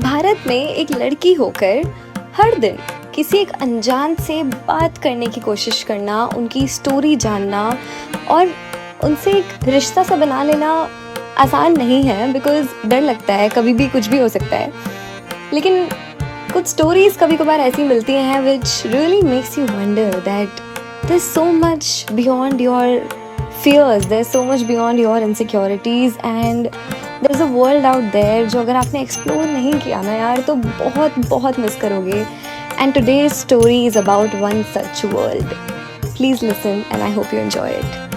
भारत में एक लड़की होकर हर दिन किसी एक अनजान से बात करने की कोशिश करना, उनकी स्टोरी जानना और उनसे एक रिश्ता सा बना लेना आसान नहीं है, बिकॉज डर लगता है, कभी भी कुछ भी हो सकता है। लेकिन कुछ स्टोरीज कभी कभार ऐसी मिलती हैं which really makes you wonder that there is so much beyond your fears, there's so much beyond your insecurities and there's a world out there जो अगर आपने explore नहीं किया ना यार तो बहुत बहुत मिस करोगे। And today's story is about one such world. Please listen and I hope you enjoy it.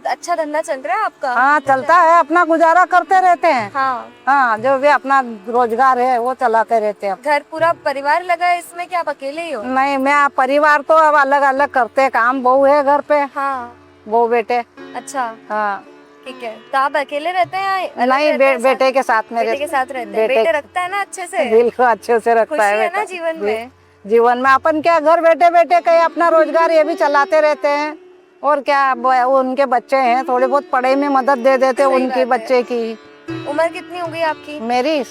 अच्छा धंधा चल रहा है आपका? हाँ चलता है, अपना गुजारा करते रहते हैं। हाँ हाँ जो भी अपना रोजगार है वो चलाते रहते हैं। घर पूरा परिवार लगा है इसमें कि आप अकेले ही हो? नहीं, मैं परिवार तो अब अलग अलग करते हैं काम। बहू है घर पे। हाँ बहू बेटे। अच्छा हाँ ठीक है, तो आप अकेले रहते हैं या अलग नहीं, रहते हैं? बेटे के साथ में बेटे के साथ रहते हैं। बेटे रखता है ना अच्छे से? बिल्कुल अच्छे से रखता खुशी है है बेटा। ना जीवन में? जीवन में अपन क्या घर बैठे बैठे कहीं अपना रोजगार ये भी चलाते रहते हैं। और क्या, उनके बच्चे हैं, थोड़ी बहुत पढ़ाई में मदद दे देते हैं उनके बच्चे की। उम्र कितनी हो गई आपकी? मेरी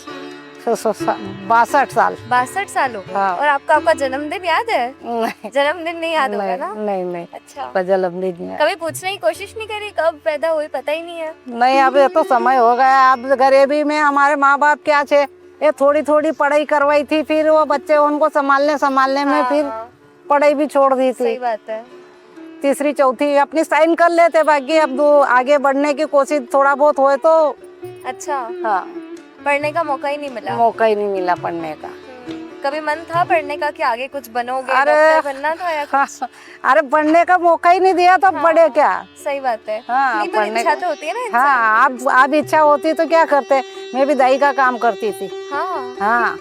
62 साल। 62 साल हो गए। हाँ। और आपका जन्मदिन याद है? नहीं जन्मदिन नहीं याद होगा ना? नहीं अच्छा, जन्मदिन नहीं है। कभी पूछने की कोशिश नहीं करी कब पैदा हुई? पता ही नहीं है? नहीं, अब ये तो समय हो गया। अब गरीबी में हमारे माँ बाप क्या थे, ये थोड़ी थोड़ी पढ़ाई करवाई थी, फिर वो बच्चे उनको संभालने में फिर पढ़ाई भी छोड़ दी थी। सही बात है। तीसरी चौथी अपनी साइन कर लेते, बाकी अब आगे बढ़ने की कोशिश थोड़ा बहुत होए तो। अच्छा हाँ, पढ़ने का मौका ही नहीं मिला? मौका ही नहीं मिला पढ़ने का। कभी मन था पढ़ने का कि आगे कुछ बनोगे, अरे डॉक्टर बनना था या कुछ? अरे पढ़ने का मौका ही नहीं दिया तो पढ़े क्या। सही बात है। हाँ, नहीं तो इच्छा तो होती है ना इंसान हाँ, अब इच्छा होती तो क्या करते। मैं भी दही का काम करती थी। की। हाँ हाँ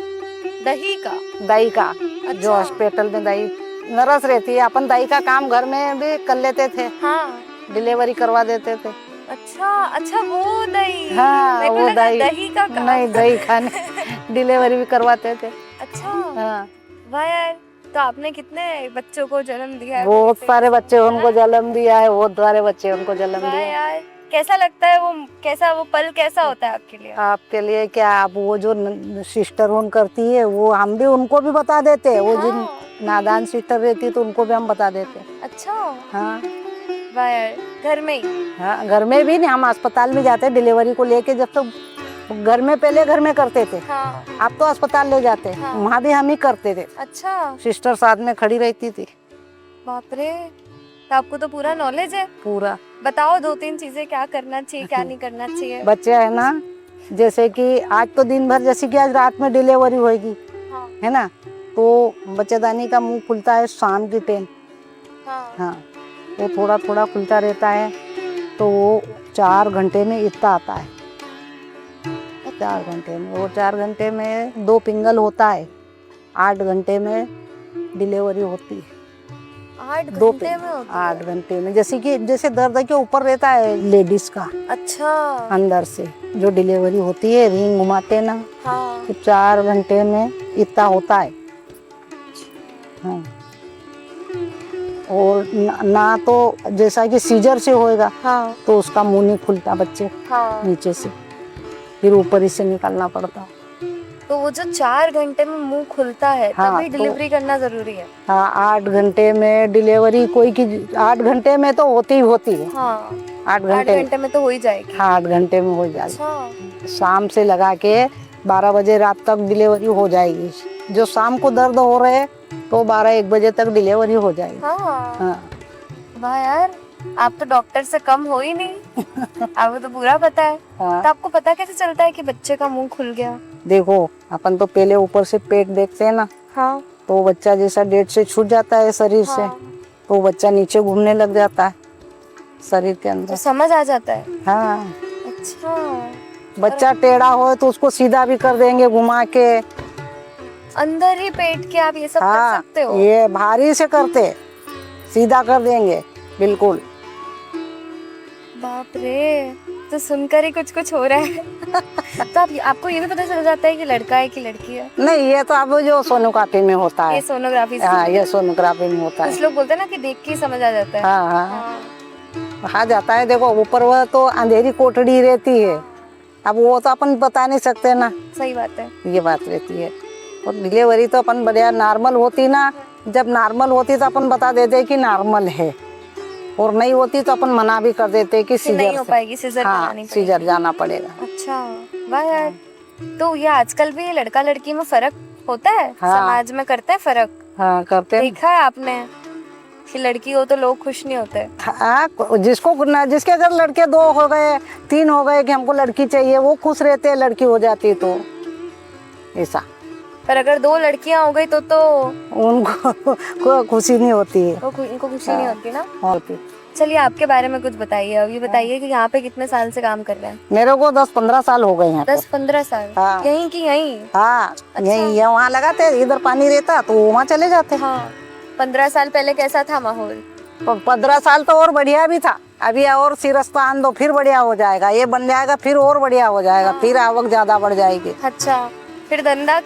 दही का? दही का जो हॉस्पिटल में दही नर्स रहती है, अपन दही का काम घर में भी कर लेते थे। हाँ डिलीवरी करवा देते थे। अच्छा वो दही। हाँ मेरे को वो लगा दही दही का काम। नहीं, दही खाने डिलीवरी भी करवाते थे। अच्छा हाँ, वाह यार, तो आपने कितने बच्चों को जन्म दिया है? बहुत सारे बच्चे उनको जन्म दिया है, बहुत सारे बच्चे उनको जन्म वाह दिया है। यार, कैसा लगता है वो पल कैसा होता है आपके लिए? आपके लिए क्या, आप वो जो सिस्टर उन करती है वो हम भी उनको भी बता देते हैं। वो जिन नादान सिस्टर रहती तो उनको भी हम बता देते हैं। अच्छा हाँ वाह यार, घर में ही? हाँ, घर में भी नहीं, हम अस्पताल में जाते हैं डिलीवरी को लेके। जब तो घर में पहले घर में करते थे, हाँ आप तो अस्पताल ले जाते हैं। हाँ। वहाँ भी हम ही करते थे। अच्छा सिस्टर साथ में खड़ी रहती थी। बाप रे, तो आपको तो पूरा नॉलेज है। पूरा बताओ 2-3 चीजें, क्या करना चाहिए क्या नहीं करना चाहिए? बच्चे है ना, जैसे कि आज तो दिन भर, जैसे कि आज रात में डिलीवरी होगी, हाँ है ना, तो बच्चेदानी का मुंह खुलता है शाम के टाइम। हाँ हाँ, वो थोड़ा थोड़ा खुलता रहता है, तो वो 4 घंटे में इतना आता है। 4 घंटे में, वो 4 घंटे में 2 पिंगल होता है। 8 घंटे में डिलीवरी होती है। 8 दो घंटे में होती है? 8 घंटे में, जैसे दर्द के ऊपर रहता है लेडीज का, अच्छा अंदर से जो डिलीवरी होती है, रिंग घुमाते ना, हाँ तो 4 घंटे में इतना होता है। हाँ, और ना तो जैसा कि सीजर से होएगा, हाँ तो उसका मुंह नहीं खुलता बच्चे हाँ। नीचे से, फिर ऊपर ही से निकालना पड़ता। तो वो जो 4 घंटे में मुंह खुलता है हाँ, तभी डिलीवरी करना जरूरी है? हाँ, 8 घंटे में डिलीवरी कोई की 8 घंटे में तो होती ही होती है। हाँ 8 8 घंटे घंटे में तो हो ही जाएगी। हाँ, 8 घंटे में हो जाएगी। अच्छा शाम से लगा के 12 बजे रात तक डिलीवरी हो जाएगी। जो शाम को दर्द हो रहे हैं तो 12-1 बजे तक डिलीवरी हो जाएगी। हाँ हाँ, वाह यार, आप तो डॉक्टर से कम हो ही नहीं। आपको तो पूरा पता है। हाँ। तो आपको पता कैसे चलता है कि बच्चे का मुंह खुल गया? देखो, अपन तो पहले ऊपर से पेट देखते हैं ना, हाँ तो बच्चा जैसा डेट से छूट जाता है शरीर से, हाँ। तो बच्चा नीचे घूमने लग जाता है शरीर के तो अंदर। समझ आ जाता है? हाँ, अच्छा, बच्चा टेढ़ा हो तो उसको सीधा भी कर देंगे घुमा के। अंदर ही पेट के आप ये सब कर हाँ, सकते हो? ये भारी से करते, सीधा कर देंगे बिल्कुल। बाप रे, तो सुनकर ही कुछ कुछ हो रहा है। तो आपको ये भी पता चल जाता है कि लड़का है कि लड़की है? नहीं, ये तो अब जो सोनोग्राफी में होता ये है। सोनोग्राफी से? हाँ, ये सोनोग्राफी में होता कुछ है। लोग बोलते हैं ना कि देख के ही समझ आ जाता है। हाँ हाँ हाँ। आ जाता है। देखो ऊपर वह तो अंधेरी कोठड़ी रहती है, अब वो तो अपन बता नहीं सकते ना, सही बात है। ये बात रहती है। और डिलीवरी तो अपन बढ़िया नॉर्मल होती ना, जब नॉर्मल होती तो अपन बता देते कि नॉर्मल है, और नहीं होती तो अपन मना भी कर देते कि कि नहीं सीजर हो से। पाएगी, सीजर हाँ, करानी पड़ेगी। सीजर जाना पड़ेगा। अच्छा, वाह यार। तो ये आजकल भी लड़का लड़की में फर्क होता है? हाँ। समाज में करते हैं फर्क? हाँ करते हैं। देखा है आपने कि लड़की हो तो लोग खुश नहीं होते? हाँ, जिसके अगर लड़के 2 हो गए 3 हो गए कि हमको लड़की चाहिए, वो खुश रहते हैं, लड़की हो जाती तो ऐसा। पर अगर 2 लड़कियां हो गई तो उनको कोई खुशी नहीं होती है। उनको खुशी नहीं होती ना। होती। चलिए आपके बारे में कुछ बताइए। अब ये बताइए कि यहाँ पे कितने साल से काम कर रहे हैं? मेरे को 10-15 साल हो गए हैं। 10-15 साल? हाँ। यहीं की यहीं? हाँ, यही है। वहाँ लगाते, इधर पानी रहता तो वहाँ चले जाते। हाँ। 15 साल पहले कैसा था माहौल? 15 साल तो और बढ़िया भी था। अभी और सिरस्तान दो, फिर बढ़िया हो जाएगा। ये बन जाएगा, फिर और बढ़िया हो जाएगा। फिर आवक ज्यादा बढ़ जाएगी। अच्छा, फिर धंधा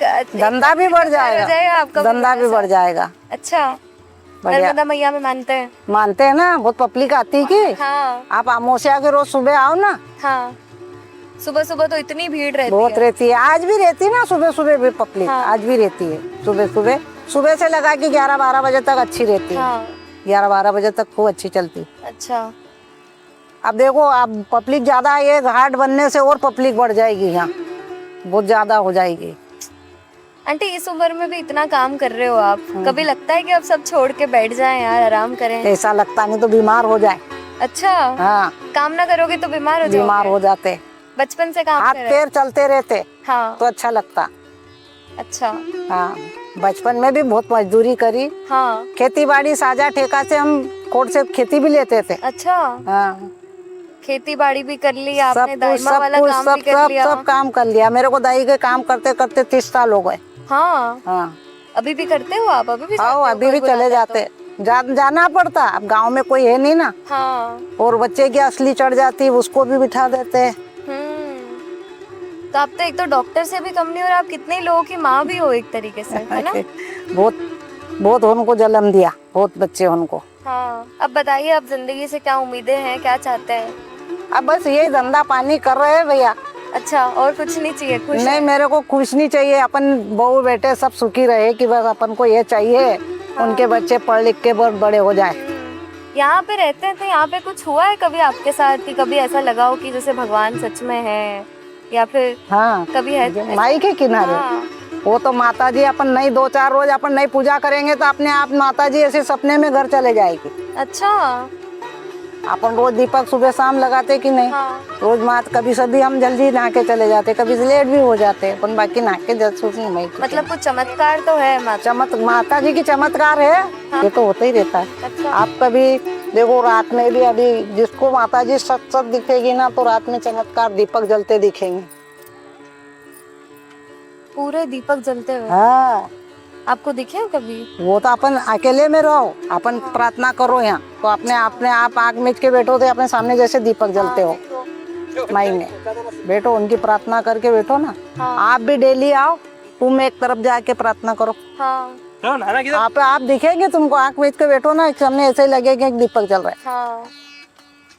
भी बढ़ जाएगा। आपका? धंधा भी बढ़ जाएगा। अच्छा, बढ़िया। नर्मदा मैया में मानते हैं? मानते हैं ना, बहुत पब्लिक आती है कि। हाँ। आप अमावस्या के रोज सुबह आओ ना। हाँ, सुबह सुबह तो इतनी भीड़ रहती बहुत है। रहती है, आज भी रहती है ना, सुबह सुबह भी पब्लिक। हाँ। आज भी रहती है सुबह से लगा के 11-12 बजे तक अच्छी रहती है। हाँ। 11-12 बजे तक खूब अच्छी चलती। अच्छा। अब देखो, अब पब्लिक ज्यादा है, ये घाट बनने से और पब्लिक बढ़ जाएगी, यहाँ बहुत ज्यादा हो जाएगी। आंटी, इस उम्र में भी इतना काम कर रहे हो आप, कभी लगता है कि अब सब छोड़ के बैठ जाएं यार, आराम करें? ऐसा लगता नहीं तो बीमार हो जाए। अच्छा। हाँ, काम ना करोगे तो बीमार हो बीमार हो जाते। बचपन से काम हाथ कर रहे पैर चलते रहते हाँ। तो अच्छा लगता। अच्छा। हाँ, बचपन में भी बहुत मजदूरी करी। हाँ। खेती बाड़ी साझा ठेका से हम कोर्ट से खेती भी लेते थे। अच्छा। हाँ, खेती बाड़ी भी कर ली आपने, सब कुछ दाइमा वाला काम भी कर लिया? सब काम कर लिया। मेरे को दाई के काम करते करते 30 साल हो गए। हाँ। हाँ। अभी भी करते हो आप? अभी भी हाँ, जाते हो? अभी भी कोई चले बुलाता है जाते। जाना पड़ता, अब गांव में कोई है नहीं ना। हाँ। और बच्चे की असली चढ़ जाती, उसको भी बिठा देते। तो आप तो एक तो डॉक्टर से भी कम नहीं, और आप कितने लोगों की माँ भी हो एक तरीके से, है ना? बहुत उनको जन्म दिया, बहुत बच्चे उनको। हाँ। अब बताइए, अब जिंदगी से क्या उम्मीदें हैं, क्या चाहते हैं? अब बस यही धंधा पानी कर रहे हैं भैया। अच्छा, और कुछ नहीं चाहिए? खुश नहीं, है? मेरे को कुछ नहीं चाहिए। अपन बहू बेटे सब सुखी रहे, कि बस अपन को ये चाहिए। उनके बच्चे पढ़ लिख के बहुत बड़े हो जाए। यहाँ पे रहते थे, यहाँ पे कुछ हुआ है कभी आपके साथ कि कभी ऐसा लगा हो कि जैसे भगवान सच में है, या फिर हाँ, कभी है माई के किनारे? हाँ। वो तो माता जी, अपन नहीं 2-4 रोज अपन नहीं पूजा करेंगे तो अपने आप माता जी ऐसे सपने में घर चले जाएगी। अच्छा। अपन रोज दीपक सुबह शाम लगाते कि नहीं? हाँ। रोज मात कभी सभी हम जल्दी नहा के चले जाते, कभी लेट भी हो जाते, अपन बाकी नहा के मतलब कुछ चमत्कार तो है माता जी की चमत्कार है। हाँ। ये तो होता ही रहता है। अच्छा। आप कभी देखो, रात में भी अभी जिसको माता जी सच दिखेगी ना, तो रात में चमत्कार दीपक जलते दिखेंगे। पूरे दीपक जलते हुए? हाँ। आपको दिखे कभी? वो तो अपन अकेले में रहो, अपन प्रार्थना करो यहाँ, तो अपने आप आँख मीच के बैठो तो अपने सामने जैसे दीपक जलते हो। माई में बैठो, उनकी प्रार्थना करके बैठो ना। हाँ। आप भी डेली आओ, तुम एक तरफ जाके प्रार्थना करो। हाँ। आप दिखेंगे, तुमको आँख मीच के बैठो ना, सामने ऐसे ही लगेगा दीपक जल रहा है। हाँ।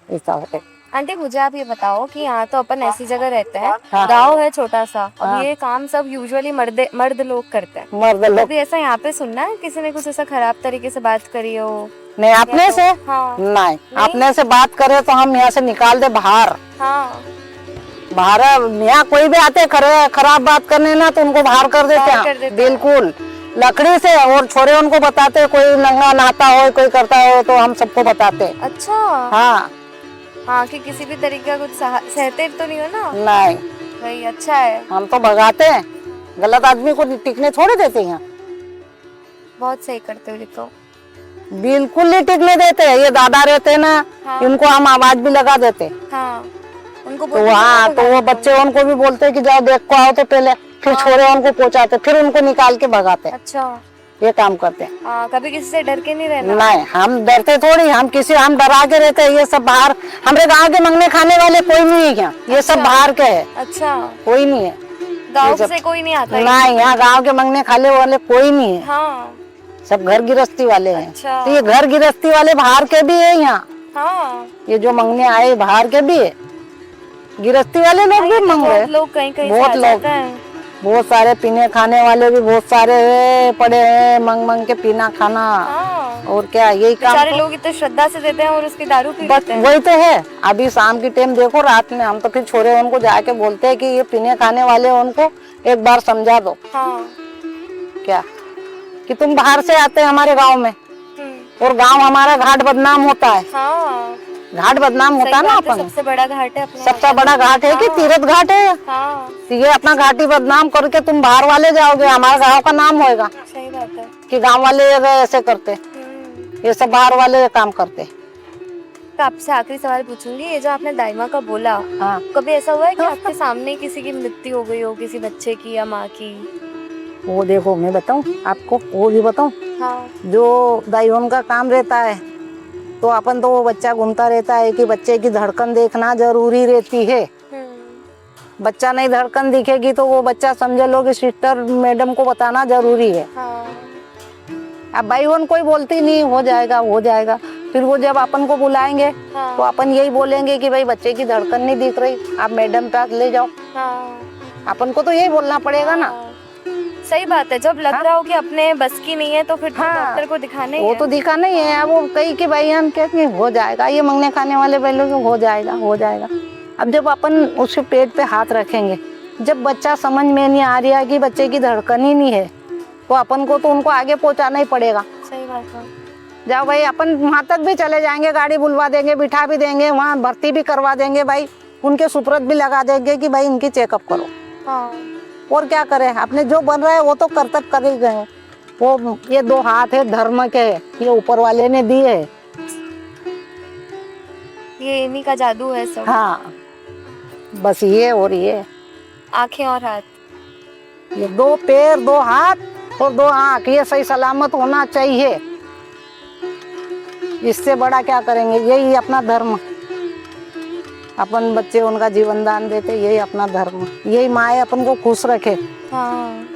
ऐसा है। आंटी, मुझे आप ये बताओ कि यहाँ तो अपन ऐसी जगह रहते हैं, हाँ। गाँव है छोटा सा, अब हाँ। ये काम सब यूजुअली मर्द लोग करते हैं। मर्द लोग? कभी ऐसा यहाँ पे सुनना है किसी ने कुछ ऐसा खराब तरीके से बात करी हो? नहीं, अपने से? हाँ। नहीं, अपने से बात करे तो हम यहाँ से निकाल दे बाहर। हाँ। बाहर यहाँ कोई भी आते खराब बात करने ना, तो उनको बाहर कर देते हैं बिल्कुल, लकड़ी से। और छोरे उनको बताते, कोई नंगा नहाता हो, कोई करता हो, तो हम सबको बताते। अच्छा। हाँ। हाँ, कि किसी भी तरीके का कुछ सहते तो नहीं हो ना? नहीं भाई, अच्छा है। हम तो भगाते हैं, गलत आदमी को टिकने थोड़ी देते हैं। बहुत सही करते हो तो। बिल्कुल नहीं टिकने देते। ये दादा रहते ना, हाँ। इनको हम आवाज भी लगा देते। हाँ। उनको तो हाँ, तो वो बच्चे उनको भी बोलते कि जाओ देख को आओ, तो पहले फिर छोरे उनको पहुंचाते, फिर उनको निकाल के भगाते। अच्छा। ये काम करते हैं। हाँ, कभी किसी से डर के नहीं रहना। नहीं, हम डरते थोड़ी, हम डरा के रहते हैं। ये सब बाहर, हमारे गांव के मंगने खाने वाले कोई नहीं है यहाँ, ये सब बाहर के है। अच्छा, कोई नहीं है गाँव से कोई नहीं आता है? नहीं, यहाँ गांव के मंगने खाने वाले कोई नहीं है। हाँ, सब घर गृहस्थी वाले हैं। अच्छा। तो ये घर गृहस्थी वाले बाहर के भी है यहाँ। हाँ, ये जो मंगने आए बाहर के भी है, गृहस्थी वाले लोग भी मंग रहे। बहुत लोग कहीं कहीं बहुत से आ लोग, जाते हैं। बहुत सारे पीने खाने वाले भी बहुत सारे पड़े हैं, मंग मंग के पीना खाना। हाँ, और क्या, यही काम सारे लोग इतने श्रद्धा से देते हैं और उसकी दारू पी बस लेते हैं। वही तो है। अभी शाम की टाइम देखो, रात में हम तो फिर छोरे उनको जाके बोलते हैं कि ये पीने खाने वाले उनको एक बार समझा दो। हाँ, क्या कि तुम बाहर से आते हैं हमारे गांव में, और गांव हमारा घाट बदनाम होता है। हाँ, घाट बदनाम होता है ना सही बात है, अपन। सबसे बड़ा घाट है अपने सबसे बड़ा घाट है कि तीर्थ घाट है। हाँ, तो ये अपना घाटी बदनाम करके तुम बाहर वाले जाओगे, हमारा गांव का नाम होएगा सही बात है। कि गांव वाले ऐसे करते, ये सब बाहर वाले ये काम करते। तो आपसे आखिरी सवाल पूछूंगी, ये जो आपने दाइमा का बोला, हाँ, कभी ऐसा हुआ है कि आपके सामने किसी की मृत्यु हो गई हो, किसी बच्चे की या माँ की? वो देखो मैं बताऊं आपको, वो भी बताऊं। हाँ, जो दाइयों का काम रहता है तो अपन तो वो बच्चा घूमता रहता है कि बच्चे की धड़कन देखना जरूरी रहती है। बच्चा नहीं धड़कन दिखेगी तो वो बच्चा समझ लो कि सिस्टर मैडम को बताना जरूरी है। हाँ, अब भाई उन कोई बोलती नहीं, हो जाएगा हो जाएगा। फिर वो जब अपन को बुलाएंगे हाँ, तो अपन यही बोलेंगे कि भाई बच्चे की धड़कन नहीं दिख रही, आप मैडम पास ले जाओ। हाँ, अपन को तो यही बोलना पड़ेगा ना। हाँ, सही बात है। जब लग रहा हो कि अपने बस की नहीं है तो फिर तो हाँ, डॉक्टर को दिखाने ही वो है। तो दिखा नहीं है। अब वो कही कि भाई हम कहते हैं हो जाएगा, ये मंगने खाने वाले भाई लोग हो जाएगा हो जाएगा। अब जब अपन उसके पेट पे हाथ रखेंगे, जब बच्चा समझ में नहीं आ रहा कि बच्चे की धड़कन ही नहीं है, तो अपन को तो उनको आगे पहुंचाना ही पड़ेगा। सही बात है। जाओ भाई, अपन वहाँ तक भी चले जाएंगे, गाड़ी बुलवा देंगे, बिठा भी देंगे, वहाँ भर्ती भी करवा देंगे भाई, उनके सुपुर्द भी लगा देंगे कि भाई इनकी चेकअप करो। हाँ, और क्या करें, अपने जो बन रहा है वो तो कर्तव्य कर ही गए। वो ये दो हाथ है धर्म के, ये ऊपर वाले ने दिए है। ये इन्हीं का जादू है सब। हाँ, बस ये और ये आंखें और हाथ। ये दो पैर, दो हाथ और दो आंख, ये सही सलामत होना चाहिए। इससे बड़ा क्या करेंगे, यही अपना धर्म। अपन बच्चे उनका जीवन दान देते, यही अपना धर्म। यही माए अपन को खुश रखे। हाँ,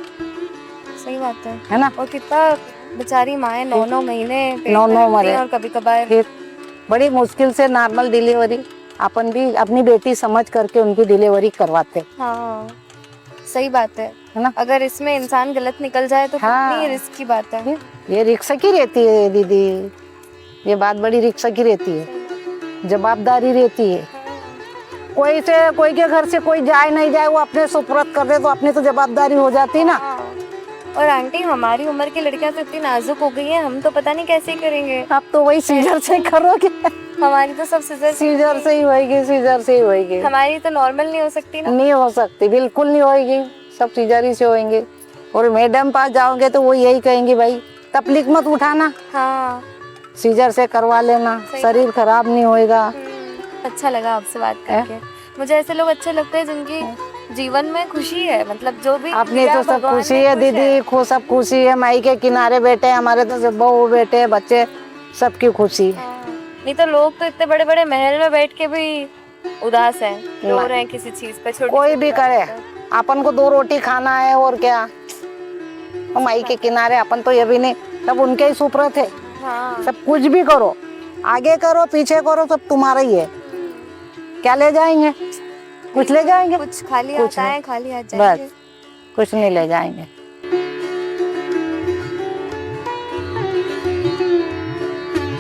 सही बात है ना। और कितना बेचारी माए 9 महीने पेट 9 में रहती महीने हैं और कभी कभार फिर बड़ी मुश्किल से नॉर्मल डिलीवरी अपन भी अपनी बेटी समझ करके उनकी डिलीवरी करवाते। हाँ, सही बात है ना। अगर इसमें इंसान गलत निकल जाए तो हाँ, कितनी रिस्क की बात है। ये रिक्शा की रहती है दीदी, ये बात बड़ी रिक्शा की रहती है, जवाबदारी रहती है। कोई के घर से कोई जाए नहीं जाए, वो अपने सुपुर्द कर दे तो अपनी तो जवाबदारी हो जाती ना। हाँ। और आंटी, हमारी उम्र की लड़कियां तो इतनी नाजुक हो गई हैं, हम तो पता नहीं कैसे करेंगे। आप तो वही सीजर से करोगे। हमारी तो सब सीजर से ही होएगी, सीजर से ही होएगी। हमारी तो नॉर्मल नहीं हो सकती ना। नहीं हो सकती, बिल्कुल नहीं होएगी, सब सीजर ही से होएंगे। और मैडम पास जाओगे तो वो यही कहेंगे भाई तकलीफ मत उठाना, हाँ, सीजर से करवा लेना, शरीर खराब नहीं होएगा। अच्छा लगा आपसे बात करके। मुझे ऐसे लोग अच्छे लगते हैं जिनकी जीवन में खुशी है, मतलब जो भी अपनी तो सब खुशी है दीदी, सब खुशी है। माई के किनारे बैठे हमारे तो सब बहू बेटे बच्चे सबकी खुशी है। नहीं तो लोग तो इतने बड़े बड़े महल में बैठ के भी उदास हैं, रो रहे हैं किसी चीज पे। कोई भी करे, अपन को 2 रोटी खाना है और क्या। माई के किनारे अपन तो ये भी नहीं, सब उनके ही सुपुर्द है। हाँ, सब कुछ भी करो, आगे करो पीछे करो, सब तुम्हारा ही है। क्या ले जाएंगे, कुछ ले जाएंगे, कुछ खाली कुछ आता है, खाली आ जाएंगे। बस कुछ नहीं ले जाएंगे।